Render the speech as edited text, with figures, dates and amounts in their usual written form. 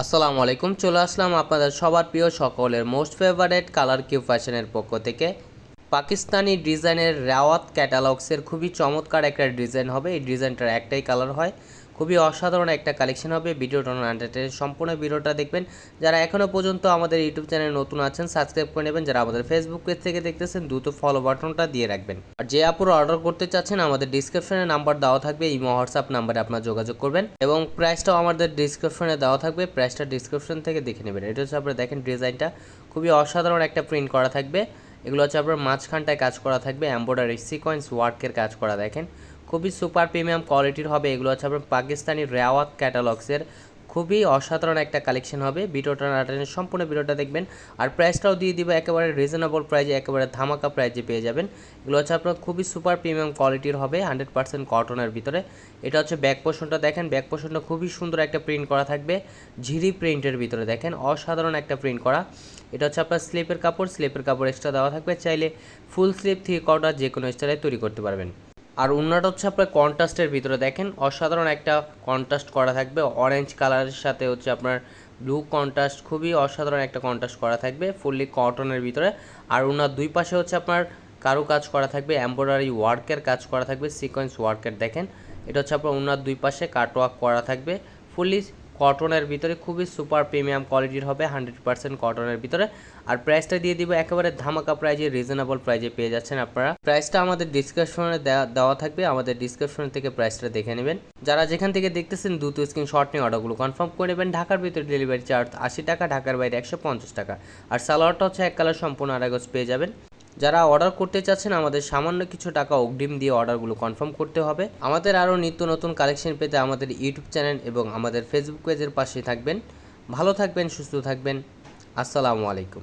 আসসালামু আলাইকুম, চলে আসলাম আপনাদের সবার প্রিয় সকলের মোস্ট ফেভারেট কালার কিউ ফ্যাশনের পক্ষ থেকে। পাকিস্তানি ডিজাইনের রাওয়াত ক্যাটালগসের খুবই চমৎকার একটা ডিজাইন হবে। এই ডিজাইনটার একটাই কালার হয়, খুবই অসাধারণ একটা কালেকশন হবে। ভিডিওটা সম্পূর্ণ ভিডিওটা দেখবেন। যারা এখনও পর্যন্ত আমাদের ইউটিউব চ্যানেল নতুন আছেন সাবস্ক্রাইব করে নেবেন। যারা আমাদের ফেসবুক পেজ থেকে দেখতেছেন দ্রুত ফলো বাটনটা দিয়ে রাখবেন। আর যে আপুরা অর্ডার করতে চাচ্ছেন আমাদের ডিসক্রিপশনে নাম্বার দেওয়া থাকবে, ইমো হোয়াটসঅ্যাপ নাম্বারে আপনারা যোগাযোগ করবেন এবং প্রাইসটাও আমাদের ডিসক্রিপশনে দেওয়া থাকবে, প্রাইসটা ডিসক্রিপশন থেকে দেখে নেবেন। এটা হচ্ছে আপনারা দেখেন ডিজাইনটা খুবই অসাধারণ একটা প্রিন্ট করা থাকবে। এগুলো হচ্ছে আপনার মাঝখানটায় কাজ করা থাকবে, এমব্রয়ডারি সিকোয়েন্স ওয়ার্কের কাজ করা, দেখেন খুবই সুপার প্রিমিয়াম কোয়ালিটির হবে। এগুলো হচ্ছে আপনার পাকিস্তানি রাওয়াত ক্যাটালগসের খুবই অসাধারণ একটা কালেকশন হবে। ভিডিওটা নাটানের সম্পূর্ণ ভিডিওটা দেখবেন। আর প্রাইসটাও দিয়ে দিব একেবারে রিজনেবল প্রাইজে, একেবারে ধামাকা প্রাইজে পেয়ে যাবেন। এগুলো হচ্ছে আপনার খুবই সুপার প্রিমিয়াম কোয়ালিটির হবে, 100% কটনের ভিতরে। এটা হচ্ছে ব্যাক পোর্শনটা, দেখেন ব্যাক পোর্শনটা খুবই সুন্দর একটা প্রিন্ট করা থাকবে, ঝিরি প্রিন্টের ভিতরে, দেখেন অসাধারণ একটা প্রিন্ট করা। এটা হচ্ছে আপনার স্লিপের কাপড়, স্লিপের কাপড় এক্সট্রা দেওয়া থাকবে, চাইলে ফুল স্লিপ থেকে কটা যে কোনো স্টাইলে তৈরি করতে পারবেন। আর ওড়নাটা হচ্ছে আপনার কন্ট্রাস্টের ভিতরে, দেখেন অসাধারণ একটা কন্ট্রাস্ট করা থাকবে, অরেঞ্জ কালারের সাথে হচ্ছে আপনার ব্লু কন্ট্রাস্ট, খুবই অসাধারণ একটা কন্ট্রাস্ট করা থাকবে ফুললি কটনের ভিতরে। আর ওনার দুই পাশে হচ্ছে আপনার কারু কাজ করা থাকবে, এমব্রয়ডারি ওয়ার্কের কাজ করা থাকবে, সিকোয়েন্স ওয়ার্কের, দেখেন এটা হচ্ছে আপনার ওনার দুই পাশে কাটওয়ার্ক করা থাকবে ফুললি কটনের ভিতরে, খুবই সুপার প্রিমিয়াম কোয়ালিটির হবে, 100% কটনের ভিতরে। আর প্রাইসটা দিয়ে দিব একেবারে ধামাকা প্রাইজে, রিজনেবল প্রাইজে পেয়ে যাচ্ছেন আপনারা। প্রাইসটা আমাদের ডিসক্রিপশনে দেওয়া থাকবে, আমাদের ডিসক্রিপশন থেকে প্রাইসটা দেখে নেবেন। যারা যেখান থেকে দেখতেছেন দ্রুত স্ক্রিনশট নিয়ে অর্ডারগুলো কনফার্ম করে নেবেন। ঢাকার ভিতরে ডেলিভারি চার্জ 80 টাকা, ঢাকার বাইরে 150 টাকা। আর সালোয়ারটা হচ্ছে এক কালার সম্পূর্ণ আড়াই গজ পেয়ে যাবেন। যারা অর্ডার করতে চাচ্ছেন আমাদের সামান্য কিছু টাকা অগ্রিম দিয়ে অর্ডারগুলো কনফার্ম করতে হবে। আমাদের আরও নিত্য নতুন কালেকশন পেতে আমাদের ইউটিউব চ্যানেল এবং আমাদের ফেসবুক পেজের পাশে থাকবেন। ভালো থাকবেন, সুস্থ থাকবেন। আসসালামু আলাইকুম।